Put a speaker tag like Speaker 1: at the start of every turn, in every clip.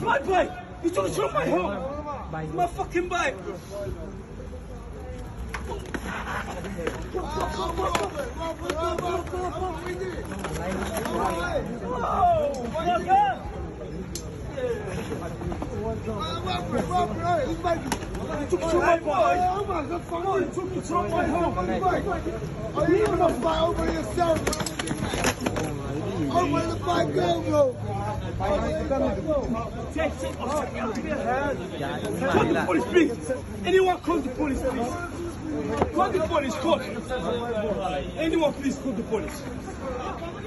Speaker 1: It's my bike. You took it from my home. It's my fucking bike. You took it from my bike. You took it from my home.
Speaker 2: You must buy over yourself. Over the bike, go.
Speaker 1: Take out of your hand. Call the police, please. Anyone call the police, please. Call the police, call. Anyone, please, call the police.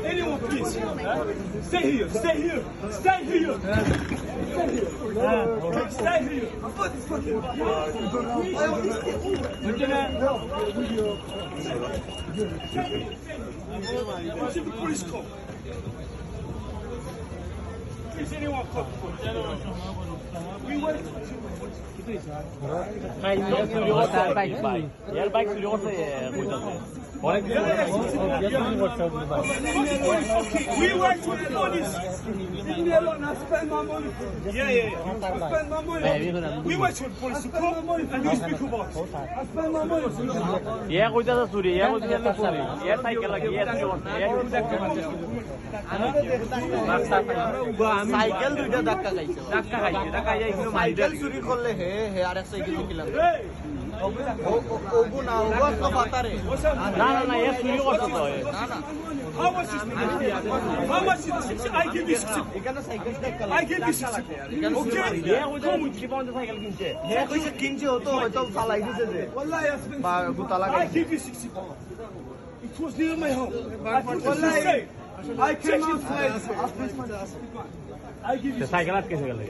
Speaker 1: Anyone, please. Stay here, stay here, stay here. Stay here. Until the police come. Please, anyone call the police. We wait until the police.
Speaker 3: यार bike चुरी করছে অনেক
Speaker 1: We wait for the police. Leave me alone. I spend my money. Yeah. I spend my money. We wait for the police to come and you speak about it. I spend my money.
Speaker 3: ইয়া কইতাছে চুরি ইয়া কইতাছে চুরি ইয়া cycle লাগি ইয়া চুরি করছে
Speaker 4: cycle দুইটা ধাক্কা খাইছে
Speaker 3: টাকা এগুলো
Speaker 4: সাইকেল চুরি করলে হে আর এক সাইকেল কিনলাম ওগু না ওগু তো পাতারে
Speaker 3: না না না ইয়া চুরি করছে তো
Speaker 4: না না
Speaker 1: How much is it? How much is it? I give you 60.
Speaker 4: এখানে সাইকেল ধাক্কা
Speaker 1: I give you 60. Okay?
Speaker 3: ইয়া কইতাছে মুচকি পাউন্ড সাইকেল কিনছে
Speaker 4: হে কইছে কিনছে হয়তো চালাই দিছে যে
Speaker 1: Wallahi, I spent.
Speaker 4: বা গুতালা
Speaker 1: I give you 60 pounds. It was near my home. I put it straight. I came outside. I give you 60.
Speaker 3: Cycle আটকে গেল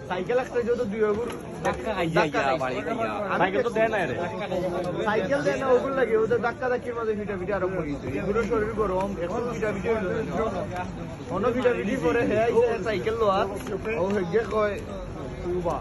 Speaker 4: সাইকেল একটা যদি দুই ওগুর
Speaker 3: ধাক্কা খাইয়া বাড়ি সাইকেল তো দেয় না রে
Speaker 4: সাইকেল দেয় না ওগুর লাগে ওদের ধাক্কা ধাক্কির মধ্যে ভিটা আরম্ভ হয়েছে এগুলো শরীর গরম এখন ভিডিও অন্য ভিডিও পরে হে আইছে সাইকেল লোয়া ও হেগে কয় উবা